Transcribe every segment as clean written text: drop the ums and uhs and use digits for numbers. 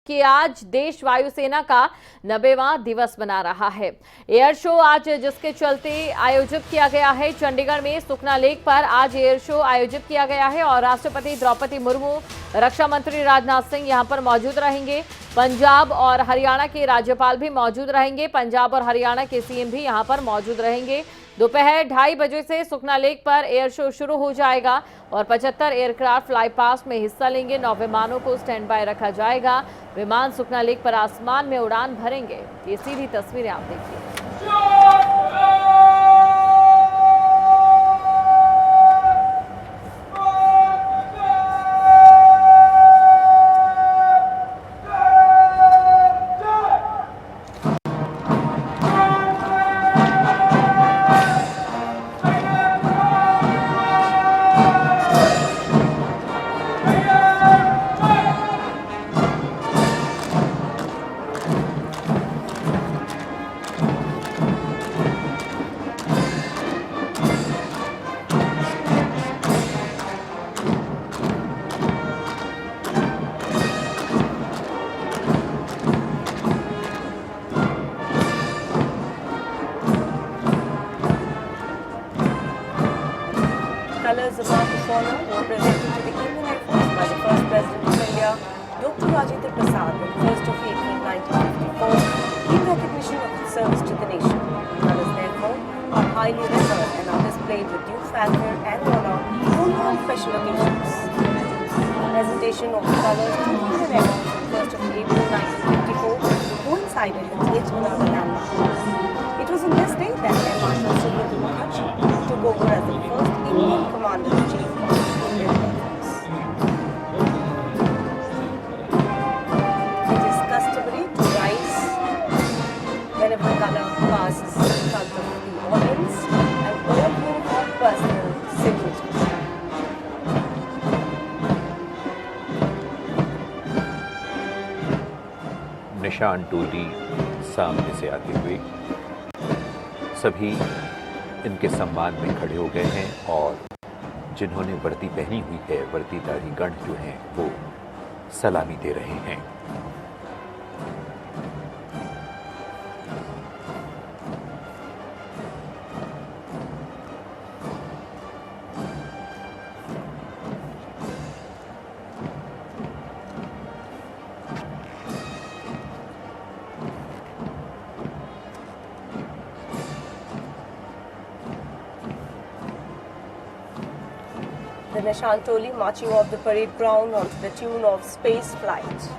कि आज देश वायुसेना का 90वां दिवस मना रहा है। एयर शो आज जिसके चलते आयोजित किया गया है। चंडीगढ़ में सुखना लेक पर आज एयर शो आयोजित किया गया है और राष्ट्रपति द्रौपदी मुर्मू, रक्षा मंत्री राजनाथ सिंह यहां पर मौजूद रहेंगे। पंजाब और हरियाणा के राज्यपाल भी मौजूद रहेंगे। पंजाब और हरियाणा के सीएम भी यहां पर मौजूद रहेंगे। दोपहर 2:30 बजे से सुखना लेक पर एयर शो शुरू हो जाएगा और 75 एयरक्राफ्ट फ्लाई पास्ट में हिस्सा लेंगे। 9 विमानों को स्टैंड बाय रखा जाएगा। विमान सुखना लेक पर आसमान में उड़ान भरेंगे। ये सीधी तस्वीरें आप देखिए। Colors of Mark of Honor were presented to the Indian Air Force by the first President of India, Dr. Rajendra Prasad, on 1st of April 1954, in recognition of its service to the nation. Colors, therefore, are highly reserved and are displayed with due fanfare and honor only on special occasions. The presentation of the colors to the Indian Air Force on 1st of April 1954 coincided with yet another landmark. It was on this day that Air Marshal Subrata Mukherjee took over as the first Indian Commander-in-Chief of the Indian Air Force. It is customary to rise whenever the color passes in front of the audience and all who have personal signatures. निशान टोली सामने से आते हुए सभी इनके सम्मान में खड़े हो गए हैं और जिन्होंने वर्दी पहनी हुई है, वर्दीधारी गण जो हैं वो सलामी दे रहे हैं। The Nishan Toli marching off the parade ground onto the tune of Space Flight.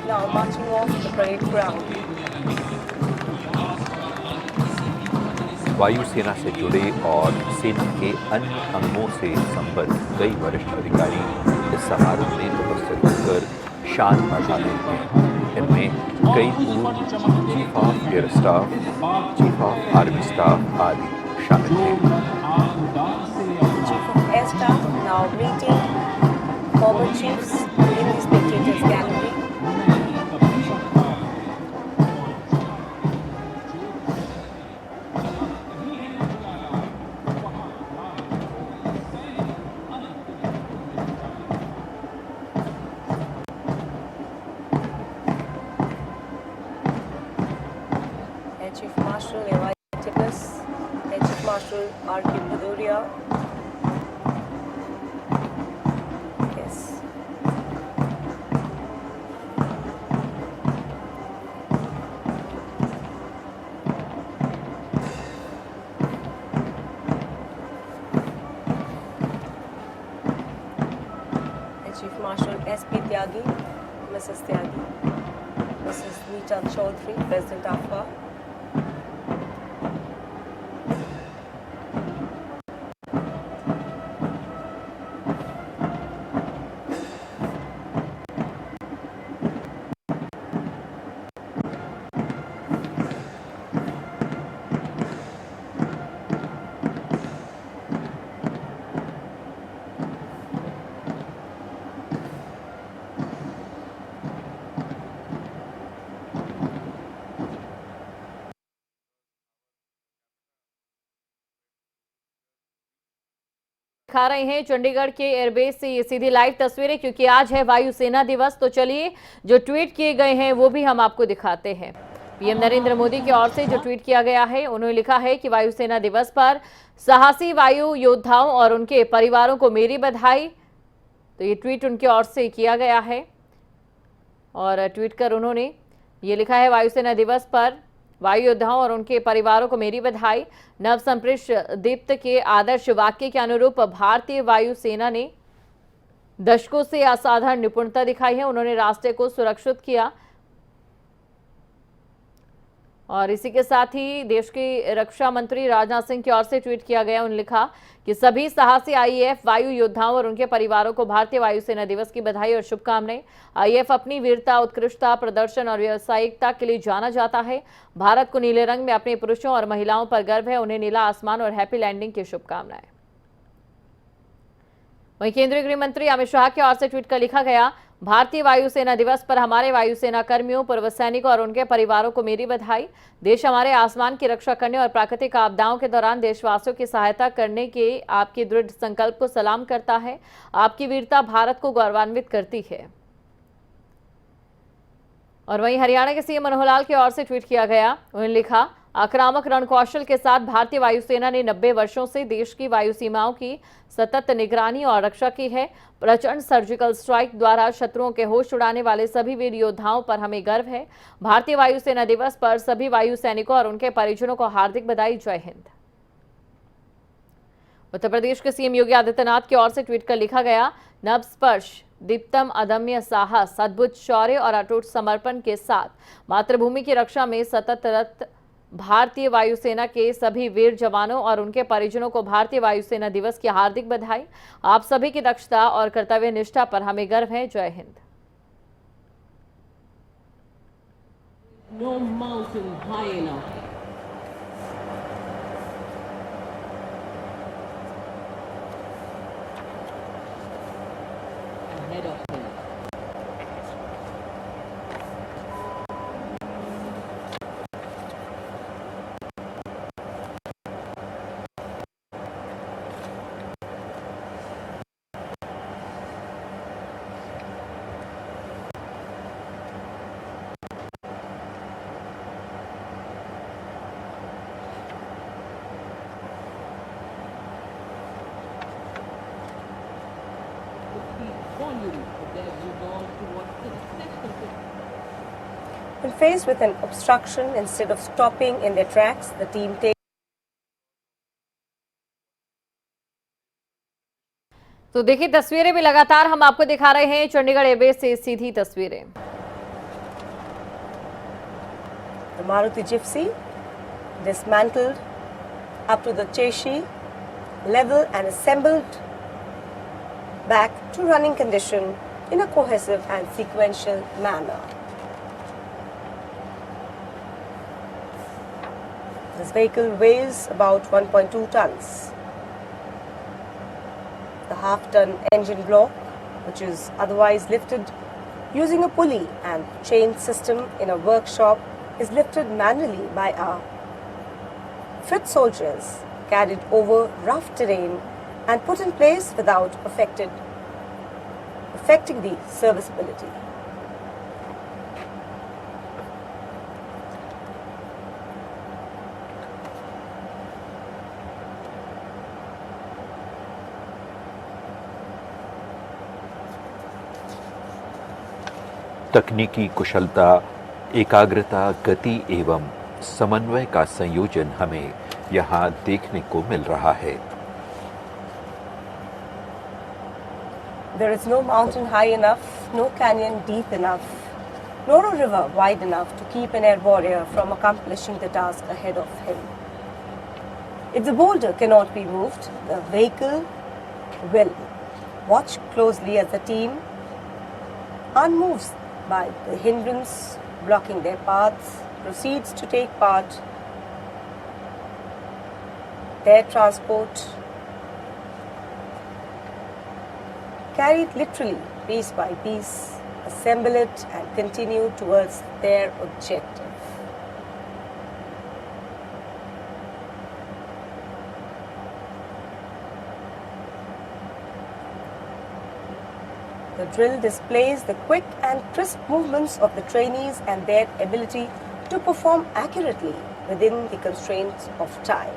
Now marching off the parade ground. वायुसेना से जुड़े और सेना के अन्य अंगों से संबद्ध कई वरिष्ठ अधिकारी इस समारोह में उपस्थित होकर शान बढ़ा रहे हैं। इनमें कई पूर्व chief of air staff, chief of army staff आदि शामिल हैं। Chief of Air Staff now meeting former chiefs in the spectators gallery. Air Chief Marshal A.Y. Tibbs, Air Chief Marshal R.K. Bhadoria. Yes. Air Chief Marshal S.P. Tyagi, Mrs. Tyagi, Mrs. Neeta Chaudhary, President AFA. दिखा रहे हैं चंडीगढ़ के airbase से ये सीधी live तस्वीरें, क्योंकि आज है वायुसेना दिवस। तो चलिए जो ट्वीट किए गए हैं वो भी हम आपको दिखाते हैं। पीएम नरेंद्र मोदी की ओर से जो ट्वीट किया गया है, उन्होंने लिखा है कि वायुसेना दिवस पर साहसी वायु योद्धाओं और उनके परिवारों को मेरी बधाई। तो ये ट्वीट उनकी ओर से किया गया है और ट्वीट कर उन्होंने ये लिखा है, वायुसेना दिवस पर वायु योद्धाओं और उनके परिवारों को मेरी बधाई। नव संप्रेष दीप्त के आदर्श वाक्य के अनुरूप भारतीय वायुसेना ने दशकों से असाधारण निपुणता दिखाई है। उन्होंने रास्ते को सुरक्षित किया और इसी के साथ ही देश के रक्षा मंत्री राजनाथ सिंह की ओर से ट्वीट किया गया। उन्होंने लिखा कि सभी साहसी आईएएफ वायु योद्धाओं और उनके परिवारों को भारतीय वायुसेना दिवस की बधाई और शुभकामनाएं। आईएएफ अपनी वीरता, उत्कृष्टता, प्रदर्शन और व्यावसायिकता के लिए जाना जाता है। भारत को नीले रंग में अपने पुरुषों और महिलाओं पर गर्व है। उन्हें नीला आसमान और हैप्पी लैंडिंग की शुभकामनाएं। वहीं केंद्रीय गृह मंत्री अमित शाह की ओर से ट्वीट कर लिखा गया, भारतीय वायुसेना दिवस पर हमारे वायुसेना कर्मियों, पूर्व सैनिकों और उनके परिवारों को मेरी बधाई। देश हमारे आसमान की रक्षा करने और प्राकृतिक आपदाओं के दौरान देशवासियों की सहायता करने के आपके दृढ़ संकल्प को सलाम करता है। आपकी वीरता भारत को गौरवान्वित करती है। और वहीं हरियाणा के सीएम मनोहर लाल की ओर से ट्वीट किया गया। उन्होंने लिखा, आक्रामक रणकौशल के साथ भारतीय वायुसेना ने 90 वर्षों से देश की वायु सीमाओं की सतत निगरानी और रक्षा की है। प्रचंड सर्जिकल स्ट्राइक द्वारा शत्रुओं के होश उड़ाने वाले सभी वीर योद्धाओं पर हमें गर्व है। भारतीय वायुसेना दिवस पर सभी वायु सैनिकों और उनके परिजनों को हार्दिक बधाई। जय हिंद। उत्तर प्रदेश के सीएम योगी आदित्यनाथ की ओर से ट्वीट कर लिखा गया, नव स्पर्श दीप्तम अदम्य साहस, अद्भुत शौर्य और अटूट समर्पण के साथ मातृभूमि की रक्षा में सतत रत भारतीय वायुसेना के सभी वीर जवानों और उनके परिजनों को भारतीय वायुसेना दिवस की हार्दिक बधाई। आप सभी की दक्षता और कर्तव्य निष्ठा पर हमें गर्व है। जय Hind. No mountain high enough. Ahead of him. When faced with an obstruction, instead of stopping in their tracks, the team takes तो देखिए तस्वीरें भी लगातार हम आपको दिखा रहे हैं चंडीगढ़ एयरबेस से सीधी तस्वीरें। the Maruti Gypsy dismantled up to the chassis level and assembled back to running condition in a cohesive and sequential manner. This vehicle weighs about 1.2 tons. The half-ton engine block, which is otherwise lifted using a pulley and chain system in a workshop, is lifted manually by our foot soldiers, carried over rough terrain and put in place without affecting the serviceability. तकनीकी कुशलता, एकाग्रता, गति एवं समन्वय का संयोजन हमें यहाँ देखने को मिल रहा है। There is no mountain high enough, no canyon deep enough, nor a river wide enough to keep an air warrior from accomplishing the task ahead of him. If the boulder cannot be moved, the vehicle will. Watch closely as the team unmoves by the hindrance blocking their paths, proceeds to take part their transport, carried literally piece by piece, assemble it and continue towards their objective. The drill displays the quick and crisp movements of the trainees and their ability to perform accurately within the constraints of time.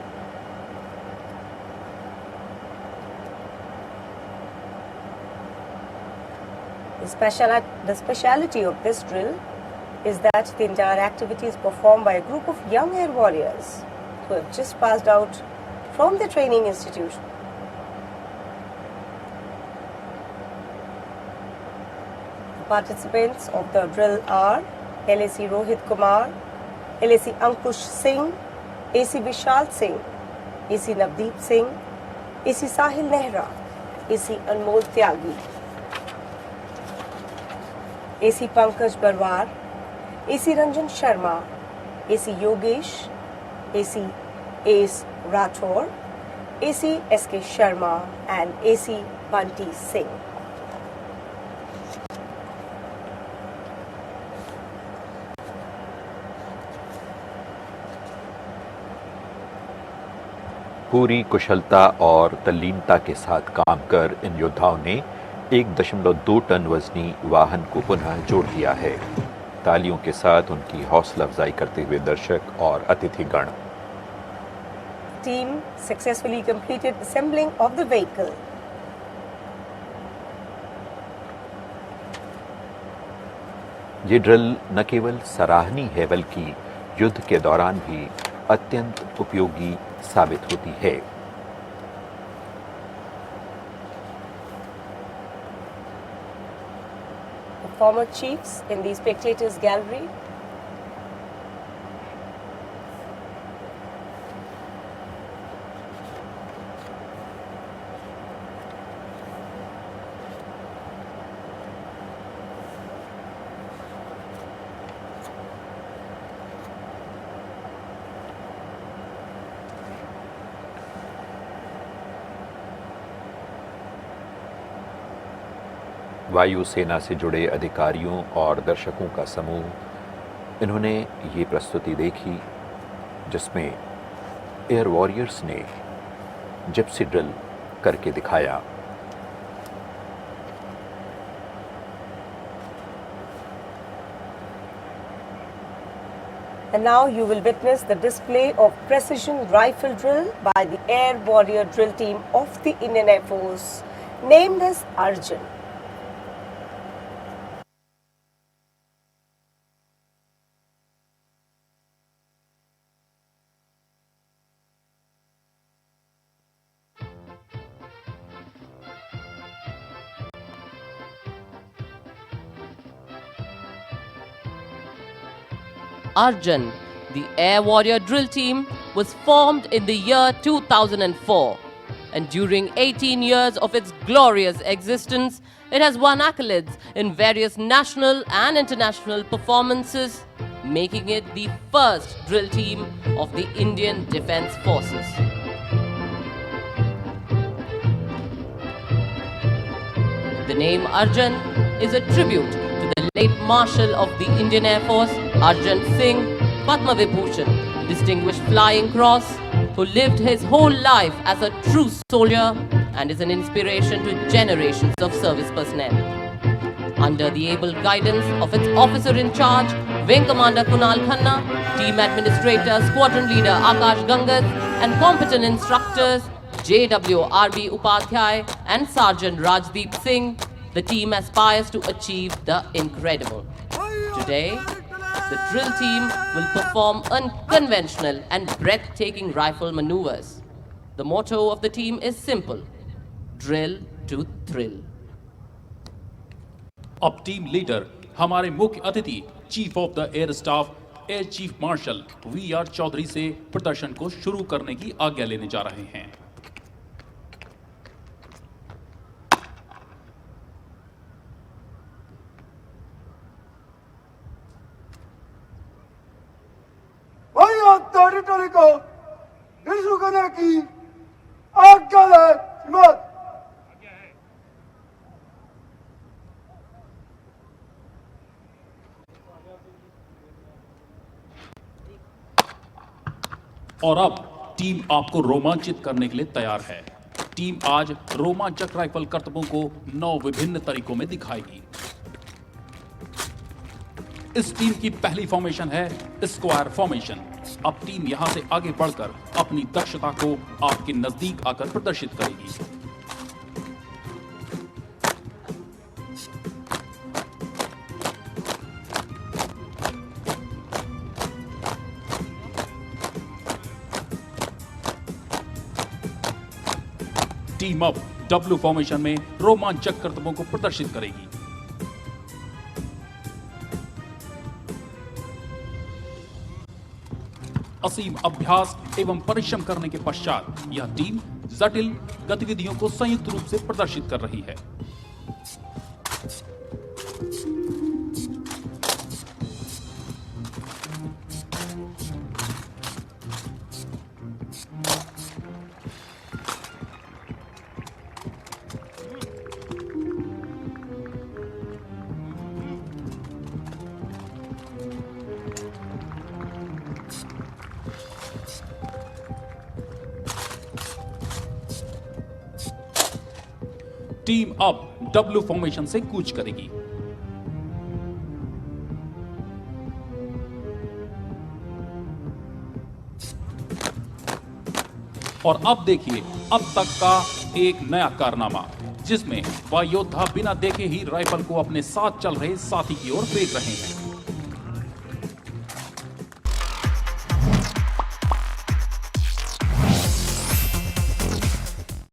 The speciality of this drill is that the entire activity is performed by a group of young air warriors who have just passed out from the training institution. Participants of the drill are LAC Rohit Kumar, LAC Ankush Singh, AC Vishal Singh, AC Navdeep Singh, AC Sahil Nehra, AC Anmol Tyagi, AC Pankaj Barwar, AC Ranjan Sharma, AC Yogesh, AC Ace Rathore, AC SK Sharma and AC Bunty Singh. पूरी कुशलता और तल्लीनता के साथ काम कर इन योद्धाओं ने 1.2 टन वजनी वाहन को पुनः जोड़ दिया है। तालियों के साथ उनकी हौसला अफजाई करते हुए दर्शक और अतिथिगण। Team successfully completed assembling of the vehicle. ये ड्रिल न केवल सराहनीय है बल्कि युद्ध के दौरान भी अत्यंत उपयोगी साबित होती है। The former chiefs in the spectators gallery. वायुसेना से जुड़े अधिकारियों और दर्शकों का समूह, इन्होंने ये प्रस्तुति देखी जिसमें एयर वॉरियर्स ने जिप्सी ड्रिल करके दिखाया। And now you will witness the display of precision rifle drill by the Air Warrior Drill Team of the Indian Air Force, named as Arjun. Arjun, the Air Warrior Drill Team, was formed in the year 2004. and during 18 years of its glorious existence, it has won accolades in various national and international performances, making it the first drill team of the Indian Defence Forces. The name Arjun is a tribute to the late Marshal of the Indian Air Force, Arjun Singh, Padma Vibhushan, Distinguished Flying Cross, who lived his whole life as a true soldier and is an inspiration to generations of service personnel. Under the able guidance of its officer in charge, Wing Commander Kunal Khanna, Team Administrator, Squadron Leader Akash Gangat, and competent instructors JWRB Upadhyay and Sergeant Rajdeep Singh, the team aspires to achieve the incredible. Today, the drill team will perform unconventional and breathtaking rifle maneuvers. The motto of the team is simple: drill to thrill. अब team leader हमारे मुख्य अतिथि chief of the air staff air chief marshal V R. Chaudhary से प्रदर्शन को शुरू करने की आज्ञा लेने जा रहे हैं। टेरिटरी को इशू करने की आज्ञा है। हिम्मत और अब टीम आपको रोमांचित करने के लिए तैयार है। टीम आज रोमांचक राइफल करतबों को 9 विभिन्न तरीकों में दिखाएगी। इस टीम की पहली फॉर्मेशन है स्क्वायर फॉर्मेशन। अब टीम यहां से आगे बढ़कर अपनी दक्षता को आपके नजदीक आकर प्रदर्शित करेगी। टीम अब डब्ल्यू फॉर्मेशन में रोमांचक करतबों को प्रदर्शित करेगी। असीम अभ्यास एवं परिश्रम करने के पश्चात यह टीम जटिल गतिविधियों को संयुक्त रूप से प्रदर्शित कर रही है। टीम अब डब्ल्यू फॉर्मेशन से कूच करेगी। और अब देखिए अब तक का एक नया कारनामा, जिसमें वह योद्धा बिना देखे ही राइफल को अपने साथ चल रहे साथी की ओर फेंक रहे हैं।